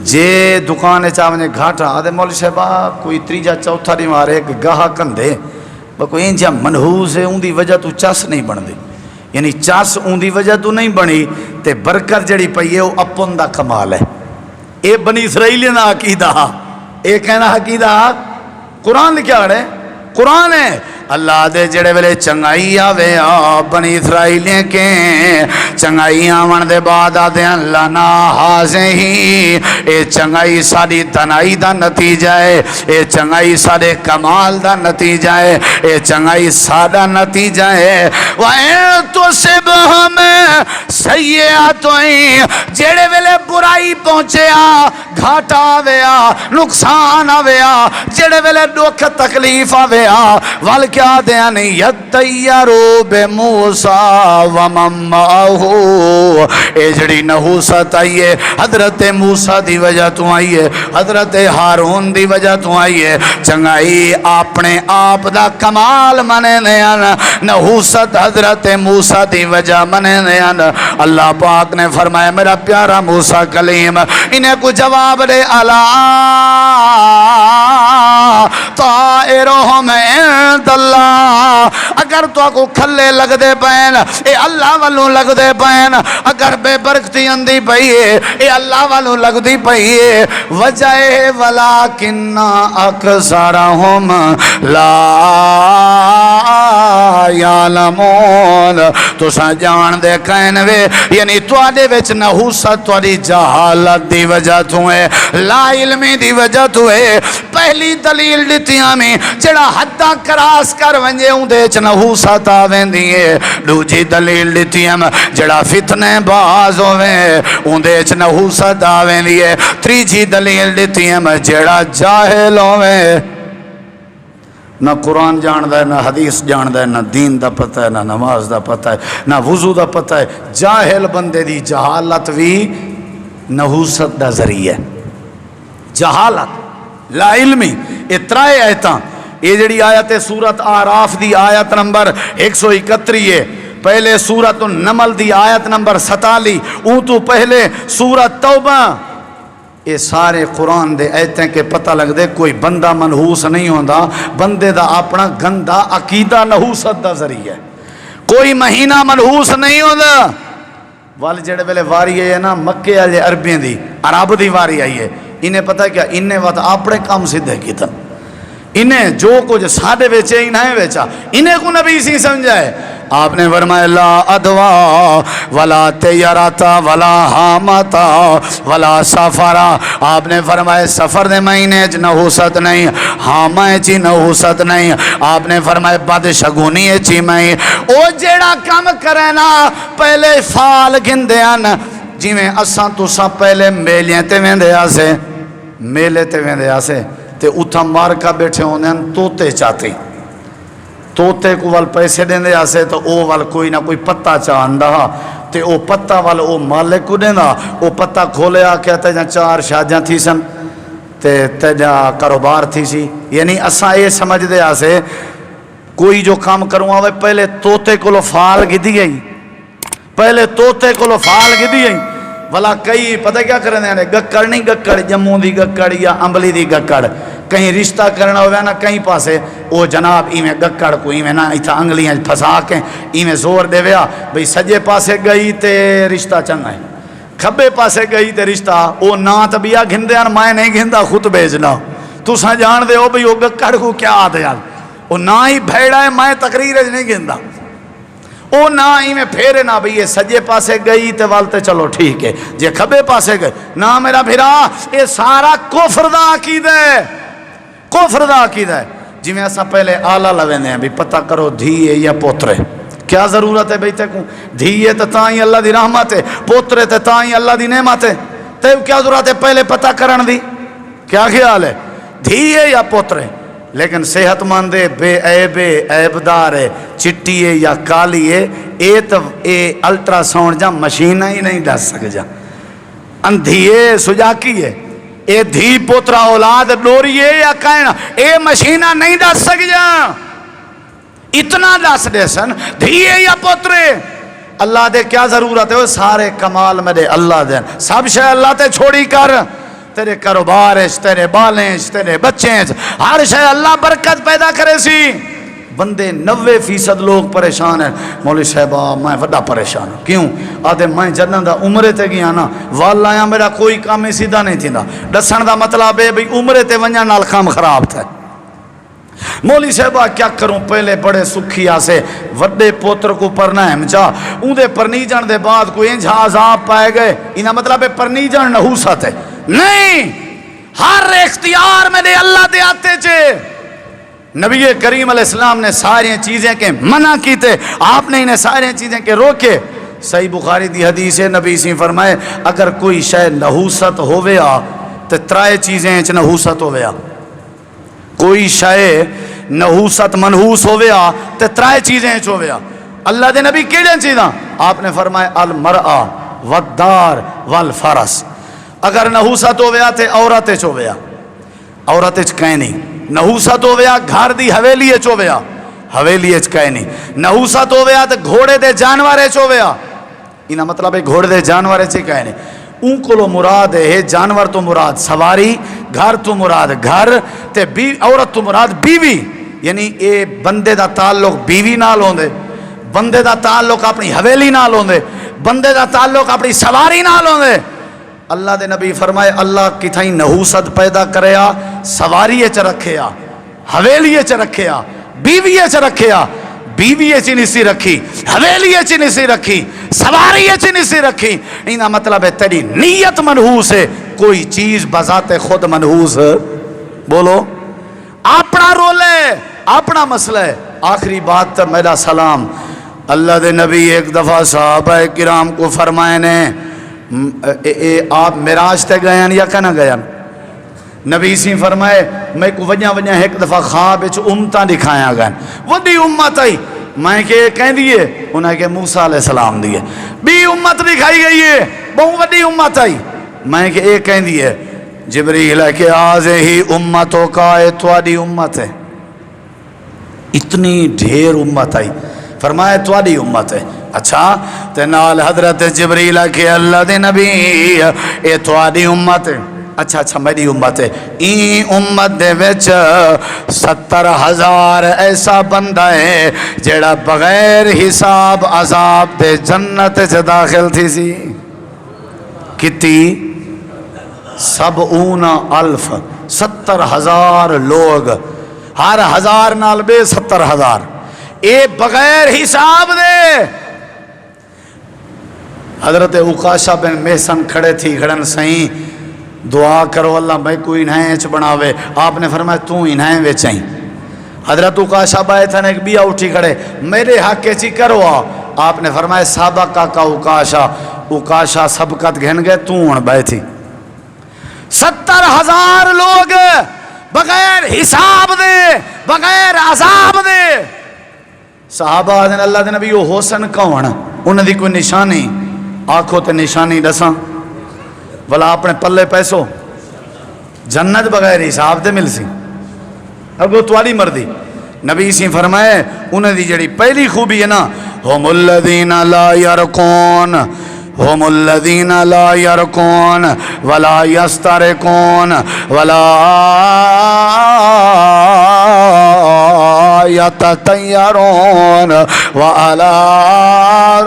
جے دکان چاہ ونے گھاٹا آدھے مولوی صاحبہ کوئی تریجا چوتھا دی مارے ایک گاہ کندے کوئی انجا منحوس ہے ان دی وجہ تو چاس نہیں بن دے یعنی چاس ان دی وجہ تو نہیں بنی تے برکت جڑی پئی ہے وہ اپن دا کمال ہے اے بنی اسرائیلی نا عقیدہ اے کہنا عقیدہ قرآن لکھا رہے قرآن ہے اللہ دے جڑے ویلے چنگائی آوے بنی اسرائیلیں کے چنگائی آون دے بعد آدھے اللہ نا حاضر ہی اے چنگائی ساری دنائی دا نتیجہ ہے اے چنگائی سارے کمال دا نتیجہ ہے اے چنگائی سارا نتیجہ ہے وَإِن تُصِبْهُمْ سَيِّئَةٌ جڑے ویلے برائی پہنچے گھاٹا آویا نقصان آویا جڑے ویلے دکھ تکلیف آویا وال کیا دیا نہیں یتیرو بے موسیٰ ومن معہو اے جڑی نحوست آئیے حضرت موسیٰ دی وجہ تو آئیے حضرت ہارون دی وجہ تو آئیے چنگائی اپنے آپ دا کمال منے نیان نحوست حضرت موسیٰ دی وجہ منے نیان اللہ پاک نے فرمایا میرا پیارا موسیٰ کلیم انہیں کو جواب دے اللہ طائرہم عند اللہ اگر تو کو کھلے لگ دے پین اے اللہ والوں لگ دے پین اگر بے برکتی اندی پئیے اے اللہ والوں لگ دی پئیے وجہ ولیکن اکثرہم لا یعلمون تو سا جان دے کہنوے یعنی تو آدھے وچ نحوست توڑی جہالت دی وجہ تو ہے لا علمی دی وجہ تو ہے پہلی دلیل دیتیاں میں جڑا حدہ کراس کر ونجے ہوں دے چ نحوست آویں دیئے دوجی دلیل دیتیاں جڑا فتنے باز ہوئے ہوں دے چ نحوست آویں دیئے تریجی دلیل دیتیاں جڑا جاہل ہوئے نہ قرآن جاندہ ہے نہ حدیث جاندہ ہے نہ دین دا پتہ ہے نہ نماز دا پتہ ہے نہ وضو دا پتہ ہے جاہل بندے دی جہالت بھی نحوست دا ذریعہ جہالت لا علمی اترائے آیتاں یہ جڑی آیت سورت آراف دی آیت نمبر 131 ہے پہلے سورت النمل دی آیت نمبر 47 اون تو پہلے سورت توبہ یہ سارے قرآن دے ایتیں کے پتہ لگ دے کوئی بندہ منحوس نہیں ہوندہ بندے دا اپنا گندہ عقیدہ نحوست دا ذریعہ کوئی مہینہ منحوس نہیں ہوندہ وال جڑے ویلے واری ہے نا مکے آجے عربین دی عرب دی واری آئی ہے انہیں پتہ کیا انہیں وقت اپنے کام سدھے کی تن انہیں جو کچھ ساڑھے بیچے انہیں بیچا انہیں کو نبی سی سمجھائے آپ نے فرمایا لا ادوا ولا تیراتا ولا حامتا ولا سفرا آپ نے فرمایا سفر دے مہینے چ نحوست نہیں حامہ چی نحوست نہیں آپ نے فرمایا بد شگونی چی میں او جیڑا کم کرے نا پہلے فال گھندے آن جی میں اساں تو سا پہلے میلیاں تے ویندے آسے میلے تے ویندے آسے تے اتھا مارکا بیٹھے ہونے ہیں توتے چاہتے توتے کو وال پیسے دیندے آسے تو او وال کوئی نہ کوئی پتہ چاہندہ تے او پتہ وال او مالک کو دیندہ او پتہ کھولے آکے تے جہاں 4 شادیاں تھی سن تے جہاں کاروبار تھی سی یعنی اساں یہ سمجھ دے آسے کوئی جو کام کروں آوے پہلے توتے کو لو فال گی گئی پہلے توتے کو لو فال گی گئی بھلا کئی پتہ کیا کرنے ہیں گکڑ نہیں گکڑ جموں دی گکڑ یا امبلی دی گکڑ کہیں رشتہ کرنا ہوئے نا کہیں پاسے او جناب ایمیں گکڑ کو ایمیں نا ایتھا انگلیاں پھسا کے ایمیں زور دے ویا بھئی سجے پاسے گئی تے رشتہ چنگا ہے کھبے پاسے گئی تے رشتہ او نا تبیا گھندے ہیں میں نہیں گھندہ خود بیجنا تو سا جان دے ہو بھئی او گکڑ کو کیا آدھے یار او نا ہی بھیڑا ہے میں تقریر نہیں گھندہ او نا ہی میں پھیرے نا بھئی یہ سجے پاسے گئی تے والتے چلو ٹھیک ہے جے کھبے پاسے گئے نا میرا بھیرا یہ سارا کفر دا عقیدہ ہے کفر دا عقیدہ ہے جی میں ایسا پہلے آلہ لوینے ہیں بھی پتہ کرو دھیے یا پوترے کیا ضرورت ہے بیٹے کو دھیے تے تائیں اللہ دی رحمت ہے پوترے تے تائیں اللہ دی نعمت ہے تے کیا ضرورت ہے پہلے پتہ کرن دی کیا خیال ہے دھیے یا پوترے لیکن صحت مندے بے عیبدار ہے چٹی ہے یا کالی ہے اے الٹرا ساؤنڈ جا مشینہ ہی نہیں دس سک جا اندھی ہے سجاکی ہے اے دھی پوترا اولاد ڈوری ہے یا کہنا اے مشینہ نہیں دس سک جا اتنا دس دے سن دھی ہے یا پوترے اللہ دے کیا ضرورت ہے وہ سارے کمال میں دے اللہ دے سب شے اللہ تے چھوڑی کر تیرے کاروبار تیرے بالیں تیرے بچے ہر شے اللہ برکت پیدا کرے سی. بندے 90% لوگ پریشان ہیں. مولوی صاحبہ میں وڈا پریشان ہوں. کیوں؟ آدھے میں جنہ دا عمرے تے گیا نا وال آیا میرا کوئی کام ہی سیدھا نہیں تھیندا. دسن دا مطلب ہے بھئی عمرے تے ونجن نال کام خراب تھا. مولوی صاحبہ کیا کروں پہلے بڑے سکھی آسے وڈے پوتر کو پرنا ہے مچا اندے پرنی جان دے بعد کوئی انجھا عذاب پائے گئے. انہا مطلب ہے پرنی جان نحوست ہے نہیں. ہر اختیار میں دے اللہ دے آتے چھے. نبی کریم علیہ السلام نے ساری چیزیں کے منع کی تھے آپ نے انہیں ساری چیزیں کے روکے. صحیح بخاری دی حدیث ہے نبی سے فرمائے اگر کوئی شے نحوست ہویا تو ترائے چیزیں اچ نحوست ہویا. کوئی شے نحوست منحوس ہویا تو ترائے چیزیں اچ ہویا. اللہ دے نبی کیڑے چیزاں؟ آپ نے فرمائے المرأة والدار والفرس. اگر نحوست ہویا تو عورت اچ ہویا. عورت اچ کہیں نہیں. نحوست ہویا گھر دی حویلی اچ ہویا. حویلی اچ کہیں نہیں. نحوست ہویا تو گھوڑے دے جانور اچ ہویا. انہا مطلب ہے گھوڑے دے جانور اچ کہیں نہیں. اون کو مراد ہے جانور تو مراد سواری گھر تو مراد گھر تے عورت تو مراد بیوی. یعنی اے بندے دا تعلق بیوی نال ہوندے بندے دا تعلق اپنی حویلی نال ہوندے بندے دا تعلق اپنی سواری نال ہوندے. اللہ دے نبی فرمائے اللہ کتھائیں نحوست پیدا کریا سواری اچ رکھیا حویلی اچ رکھیا بیوی اچ رکھیا. بیوی اچ نسی رکھی حویلی اچ نسی رکھی سواری اچ نسی رکھی. انہا مطلب ہے تیری نیت منحوس ہے. کوئی چیز بذات خود منحوس بولو اپنا رول ہے اپنا مسئلہ ہے. آخری بات تا میرا سلام. اللہ دے نبی ایک دفعہ صحابہ کرام کو فرمائے نے آپ معراج تے گئے یا کنا گئے؟ نبی سی فرمائے میں کو وجہ ایک دفعہ خواب وچ امتاں دکھایا گئے وڈی امت آئی. میں کہ کہہ دیئے انہیں کہ موسیٰ علیہ السلام دیئے بھی امت دکھائی گئی ہے بہت وڈی امت آئی. میں کہ ایک کہہ دیئے جبریل ہے کہ آزے ہی امتوں کا تواری امت ہے. اتنی ڈھیر امت آئی. فرمائے تواری امت ہے. اچھا تنال حضرت جبریل کہ اللہ دے نبی اے تواری امت ہے. اچھا میری امت ہے. این امت دے وچ 70,000 ایسا بندہ ہے جیڑا بغیر حساب عذاب دے جنت سے داخل تھی سی. کتی 70,000 70,000 لوگ ہر 1000 نال بے 70,000 اے بغیر حساب دے. حضرت عکاشہ بن محسن کھڑے تھی کھڑن سہیں دعا کرو اللہ میں کوئی انہیں اچ بناوے. آپ نے فرمایا تو انہیں ویچائیں. حضرت عکاشہ بائے تھا نے ایک بیا اٹھی کھڑے میرے حق کے چی کرو. آپ نے فرمایا سابقہ کا عکاشہ سبقت گھن گئے تو ان بائے تھی. 70,000 لوگ بغیر حساب دے بغیر عذاب دے. صحابہ آدھن اللہ دے نبی وہ حسن کون انہیں دی کوئی نشانی آنکھوں تے نشانی دساں بلا اپنے پلے پیسوں جنت بغیر حساب دے مل سی. اگو تواری مردی. نبی سی فرمائے انہیں دی جڑی پہلی خوبی ہے نا ہم الذین لا یرکون ہم الذین لا یرکون ولا یسترکون ولا یتطیرون وعلی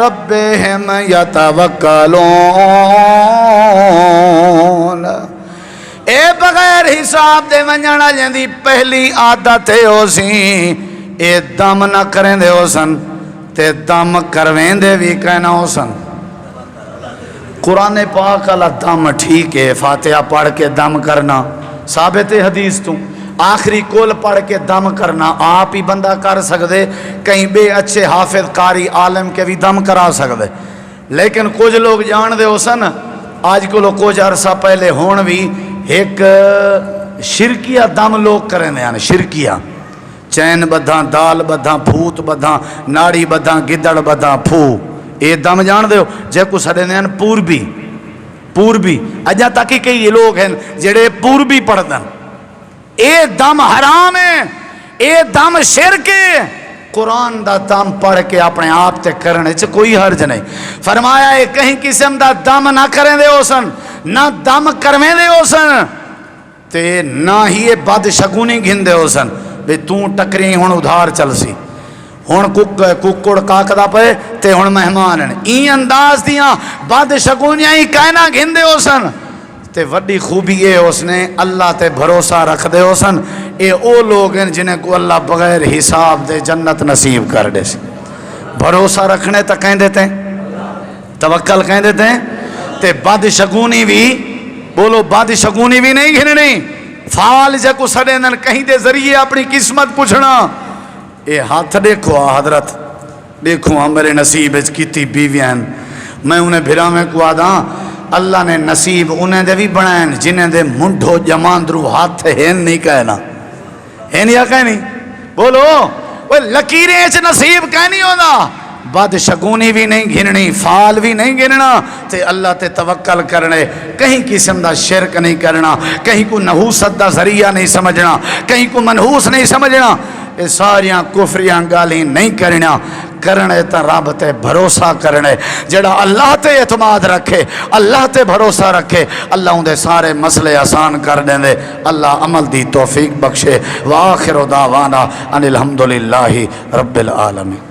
ربہم یتوکلون. اے بغیر حساب دے ونجنا جندی پہلی عادت ہے ہو سی اے دم نہ کریں دے ہو سن تے دم کرویں دے بھی کہنا ہو سن. قرآن پاک اللہ دم ٹھیک ہے فاتحہ پڑھ کے دم کرنا ثابت حدیث تو آخری کول پڑھ کے دم کرنا آپ ہی بندہ کر سکتے کہیں بے اچھے حافظ قاری عالم کے بھی دم کرا سکتے. لیکن کچھ لوگ جان دے ہو سن آج کو کچھ عرصہ پہلے ہون بھی ایک شرکیہ دم لوگ کریں دے ہیں. شرکیہ چین بدھاں دال بدھاں پھوت بدھاں ناڑی بدھاں گدڑ بدھاں پھو اے دم جان دے ہو جے کو سڑے دے ہیں پوربی اجا تاکہ کئی لوگ ہیں جڑے پوربی پڑھ دن. اے دم حرام ہے اے دم شرک ہے. قرآن دا دم پڑھ کے اپنے آپ تے کرنے چھ کوئی حرج نہیں. فرمایا ہے کہیں قسم دا دم نہ کریں دے ہو سن نہ دم کرویں دے ہو سن تے نہ ہی یہ بد شگونی گھندے ہو سن بے توں ٹکری ہن ادھار چل سی ہن ککڑ کاکدا پے تے ہن مہمان ہیں این انداز دیاں بد شگونیاں ہی کائنا گھندے ہو سن تے وڈی خوبی ہے اس نے اللہ تے بھروسہ رکھ دے ہو سن اے او لوگ ہیں جنہیں کو اللہ بغیر حساب دے جنت نصیب کر دے سی بھروسہ رکھنے تک کہیں دیتے ہیں توکل کہیں دیتے ہیں تے بد شگونی بھی بولو بد شگونی بھی نہیں گھننی فال جا کو سڑینن کہیں دے ذریعے اپنی قسمت پوچھنا اے ہاتھ دیکھو حضرت دیکھو میرے نصیب کیتی بیویاں میں انہیں بھرا میں کو آدھا اللہ نے نصیب انہیں دے بھی بنائیں جنہیں دے منڈھو جماندرو ہاتھ ہین نہیں کہنا ہین یا کہنی بولو وہ لکیریں اچھ نصیب کہنی ہونا بد شگونی بھی نہیں گھننی فال بھی نہیں گھننا تے اللہ تے توکل کرنے کہیں قسم دا شرک نہیں کرنا کہیں کو نحوست دا ذریعہ نہیں سمجھنا کہیں کو منحوس نہیں سمجھنا یہ ساریاں کفریاں گالی نہیں کرنا کرنے تا رب تے بھروسہ کرنے جڑا اللہ تے اعتماد رکھے اللہ تے بھروسہ رکھے اللہ ان دے سارے مسئلے آسان کر دیں دے اللہ عمل دی توفیق بخشے وآخر دعوانا ان الحمدللہ رب العالمین